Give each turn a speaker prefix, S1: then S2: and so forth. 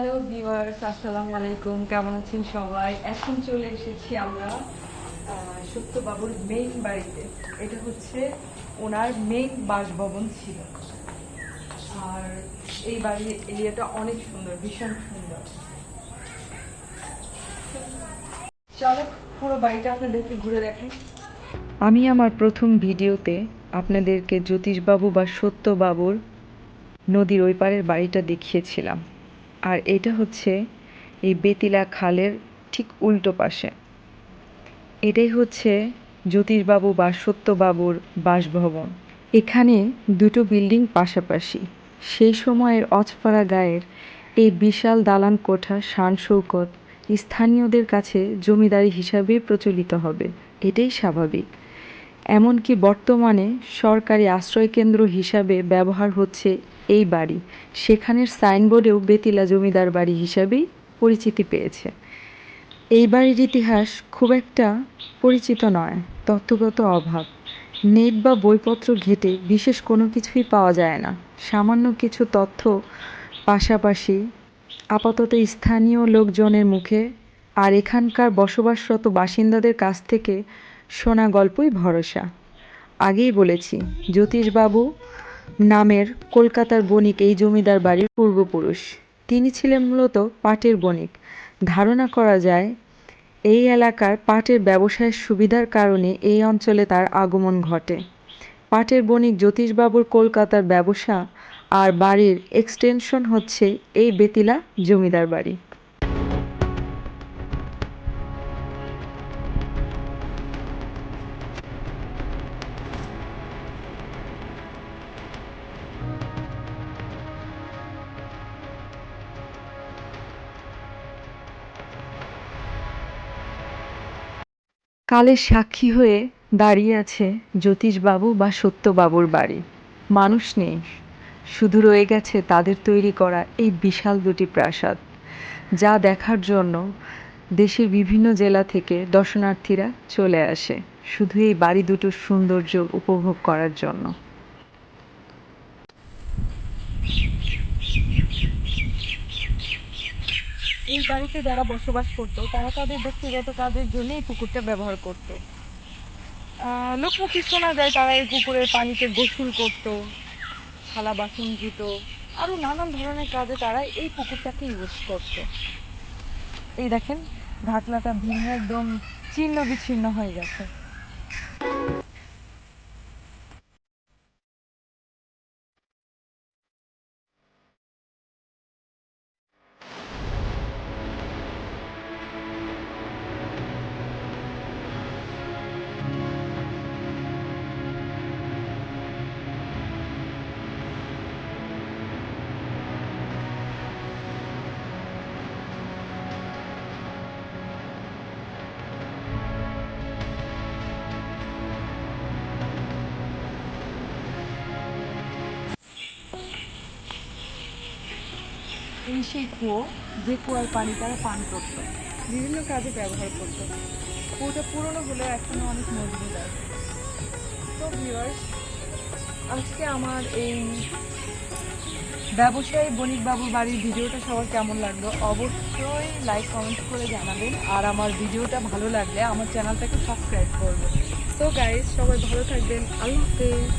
S1: Hello viewers, আসসালামু আলাইকুম। কেমন আছেন সবাই? এখন চলে এসেছি আমরা সত্যবাবুর মেইন বাড়িতে। এটা হচ্ছে ওনার মেইন বাসভবন ছিল। আর এই বাড়ির এরিয়াটা অনেক সুন্দর, ভীষণ সুন্দর। চলো পুরো বাড়িটা আপনাদেরকে ঘুরে দেখাই। আমি আমার প্রথম ভিডিওতে আপনাদেরকে জ্যোতিষবাবু বা সত্যবাবুর নদীর ওই পারের বাড়িটা দেখিয়েছিলাম। আর এটা হচ্ছে এই বেতিলা খালের ঠিক উল্টো পাশে। এটাই হচ্ছে জ্যোতিষবাবু বা সত্যবাবুর বাসভবন। এখানে দুটো বিল্ডিং পাশাপাশি। সেই সময়ের অজপাড়া গায়ের এই বিশাল দালান কোঠা শান শৌকত স্থানীয়দের কাছে জমিদারি হিসাবে প্রচলিত হবে, এটাই স্বাভাবিক। এমনকি বর্তমানে সরকারি আশ্রয়কেন্দ্র হিসাবে ব্যবহার হচ্ছে এই বাড়ি। সেখানের সাইনবোর্ডেও বেতিলা জমিদার বাড়ি হিসাবেই পরিচিতি পেয়েছে। এই বাড়ির ইতিহাস খুব একটা পরিচিত নয়, তথ্যগত অভাব। নেট বা বইপত্র ঘেঁটে বিশেষ কোনো কিছুই পাওয়া যায় না। সামান্য কিছু তথ্য পাশাপাশি আপাতত স্থানীয় লোকজনের মুখে আর এখানকার বসবাসরত বাসিন্দাদের কাছ থেকে শোনা গল্পই ভরসা। আগেই বলেছি, জ্যোতিষবাবু নামের কলকাতার বণিক এই জমিদার বাড়ির পূর্বপুরুষ। তিনি ছিলেন মূলত পাটের বণিক। ধারণা করা যায় এই এলাকার পাটের ব্যবসায়ের সুবিধার কারণে এই অঞ্চলে তার আগমন ঘটে। পাটের বণিক জ্যোতিষবাবুর কলকাতার ব্যবসা আর বাড়ির এক্সটেনশন হচ্ছে এই বেতিলা জমিদার বাড়ি। কালের সাক্ষী হয়ে দাঁড়িয়ে আছে জ্যোতিষবাবু বা সত্যবাবুর বাড়ি। মানুষ নেই, শুধু রয়ে গেছে তাদের তৈরি করা এই বিশাল দুটি প্রাসাদ, যা দেখার জন্য দেশের বিভিন্ন জেলা থেকে দর্শনার্থীরা চলে আসে শুধু এই বাড়ি দুটোর সৌন্দর্য উপভোগ করার জন্য। এই বাড়িতে যারা বসবাস করতো তারা তাদের ব্যক্তিগত কাজের জন্য এই পুকুরটা ব্যবহার করতো। লোকমুখে শোনা যায় তারা এই পুকুরের পানিতে গোসল করতো, থালা বাসন ধুতো, আরো নানান ধরনের কাজে তারা এই পুকুরটাকে ইউজ করতো। এই দেখেন, ঢাকনাটা ভেঙে একদম ছিন্ন বিচ্ছিন্ন হয়ে গেছে। এই সেই কুয়ো, যে কুয়ার পানি তারা পান করত, বিভিন্ন কাজে ব্যবহার করত। কুয়োটা পুরনো হলেও এখনো অনেক মজবুত আছে। তো ভিউয়ার্স, আজকে আমার এই ব্যবসায়ী বণিকবাবুর বাড়ির ভিডিওটা সবার কেমন লাগলো অবশ্যই লাইক কমেন্ট করে জানাবেন। আর আমার ভিডিওটা ভালো লাগলে আমার চ্যানেলটাকে সাবস্ক্রাইব করবেন। তো গাইস, সবাই ভালো থাকবেন। আল্লাহ হাফেজ।